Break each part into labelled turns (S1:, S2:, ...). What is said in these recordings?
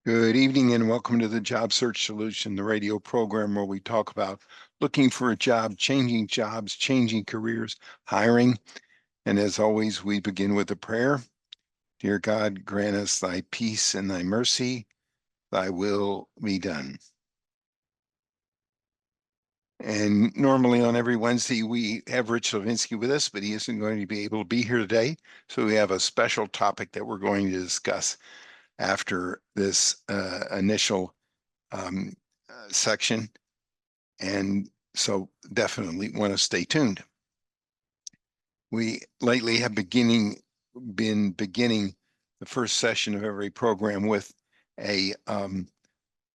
S1: Good evening and welcome to the Job Search Solution, the radio program where we talk about looking for a job, changing jobs, changing careers, hiring. And as always, we begin with a prayer. Dear God, grant us thy peace and thy mercy, thy will be done. And normally on every Wednesday, we have Rich Levinsky with us, but he isn't going to be able to be here today. So we have a special topic that we're going to discuss after this initial section. And so definitely want to stay tuned. We lately have been beginning the first session of every program with a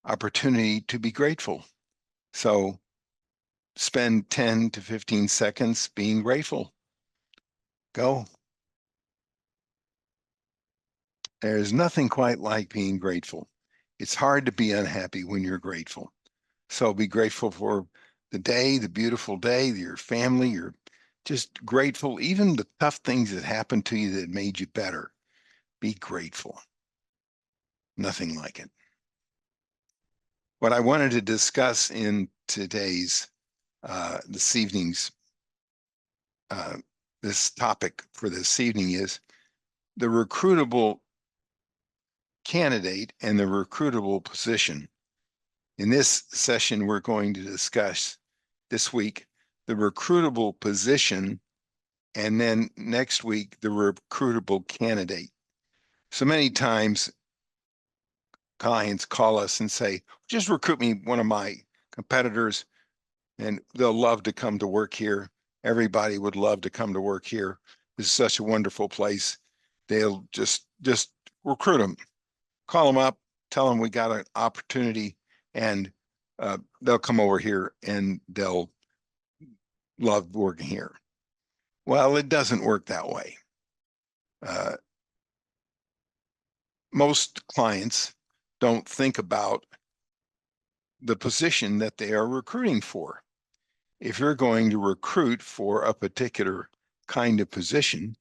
S1: opportunity to be grateful. So spend 10 to 15 seconds being grateful. Go. There's nothing quite like being grateful. It's hard to be unhappy when you're grateful. So be grateful for the day, the beautiful day, your family. You're just grateful, even the tough things that happened to you that made you better. Be grateful. Nothing like it. What I wanted to discuss in this evening's, this topic for this evening is the recruitable candidate and the recruitable position. In this session, we're going to discuss this week the recruitable position, and then next week, the recruitable candidate. So many times clients call us and say, just recruit me one of my competitors and they'll love to come to work here. Everybody would love to come to work here. This is such a wonderful place. They'll just recruit them, call them up, tell them we got an opportunity, and they'll come over here and they'll love working here. Well, it doesn't work that way. Most clients don't think about the position that they are recruiting for. If you're going to recruit for a particular kind of position,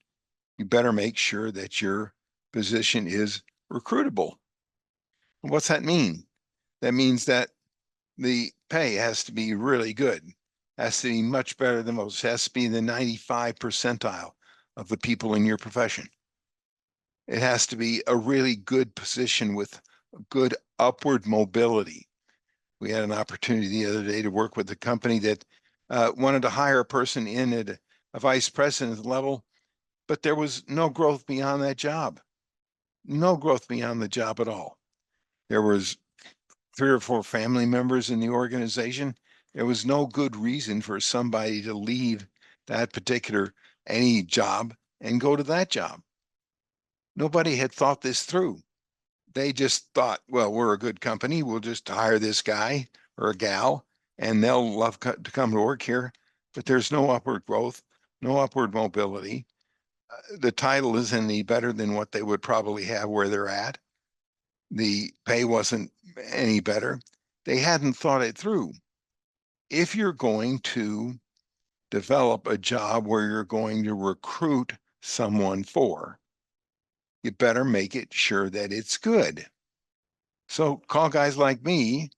S1: you better make sure that your position is recruitable. What's that mean? That means that the pay has to be really good, has to be much better than most, has to be in the 95 percentile of the people in your profession. It has to be a really good position with good upward mobility. We had an opportunity the other day to work with a company that wanted to hire a person in at a vice president level, but there was no growth beyond that job. No growth beyond the job at all. There was 3 or 4 family members in the organization. There was no good reason for somebody to leave that particular any job and go to that job. Nobody had thought this through. They just thought, well, we're a good company. We'll just hire this guy or a gal and they'll love to come to work here. But there's no upward growth, no upward mobility. The title isn't any better than what they would probably have where they're at. The pay wasn't any better. They hadn't thought it through. If you're going to develop a job where you're going to recruit someone for, you better make it sure that it's good. So call guys like me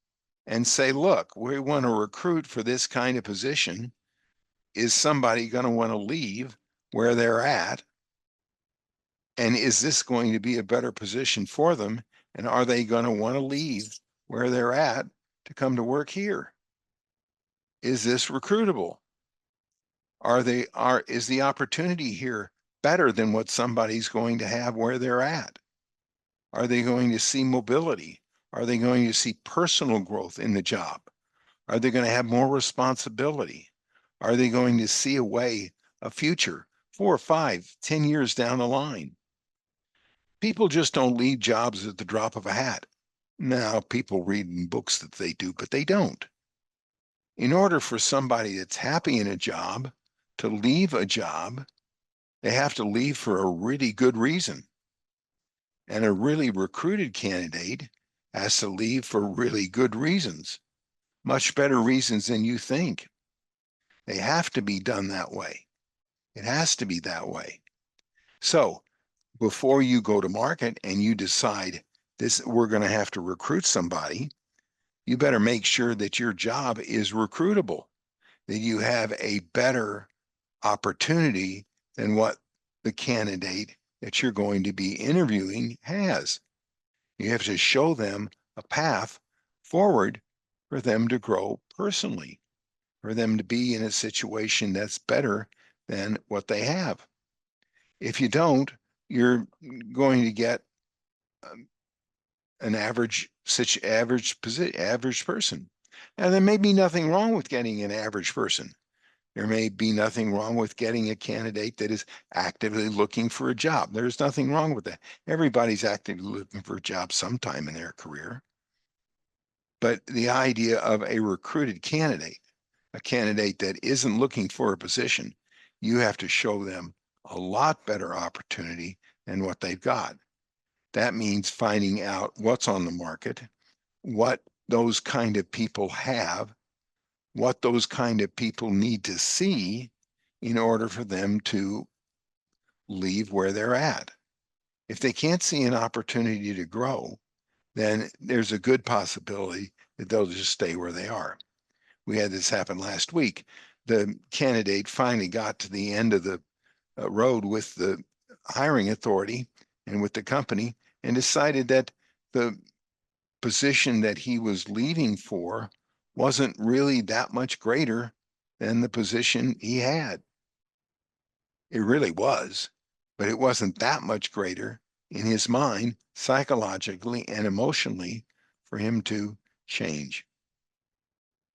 S1: and say, look, we want to recruit for this kind of position. Is somebody going to want to leave where they're at? And is this going to be a better position for them? And are they going to want to leave where they're at to come to work here? Is this recruitable? Is the opportunity here better than what somebody's going to have where they're at? Are they going to see mobility? Are they going to see personal growth in the job? Are they going to have more responsibility? Are they going to see a future 4, 5, 10 years down the line? People just don't leave jobs at the drop of a hat. Now, people read in books that they do, but they don't. In order for somebody that's happy in a job to leave a job, they have to leave for a really good reason. And a really recruited candidate has to leave for really good reasons, much better reasons than you think. They have to be done that way. It has to be that way. So before you go to market and you decide we're going to have to recruit somebody. You better make sure that your job is recruitable, that you have a better opportunity than what the candidate that you're going to be interviewing has. You have to show them a path forward for them to grow personally, for them to be in a situation that's better than what they have. If you don't, you're going to get an average person. Now, there may be nothing wrong with getting an average person. There may be nothing wrong with getting a candidate that is actively looking for a job. There's nothing wrong with that. Everybody's actively looking for a job sometime in their career. But the idea of a recruited candidate, a candidate that isn't looking for a position, you have to show them a lot better opportunity than what they've got. That means finding out what's on the market, what those kind of people have, what those kind of people need to see in order for them to leave where they're at. If they can't see an opportunity to grow, then there's a good possibility that they'll just stay where they are. We had this happen last week. The candidate finally got to the end of the road with the hiring authority and with the company and decided that the position that he was leaving for wasn't really that much greater than the position he had. It really was, but it wasn't that much greater in his mind, psychologically and emotionally, for him to change.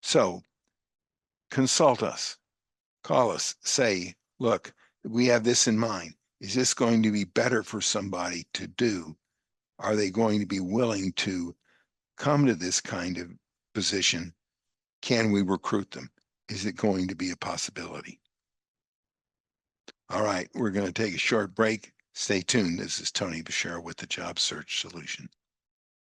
S1: So consult us, call us, say, look, we have this in mind. Is this going to be better for somebody to do? Are they going to be willing to come to this kind of position? Can we recruit them? Is it going to be a possibility? All right, we're going to take a short break. Stay tuned. This is Tony Bashir with the Job Search Solution.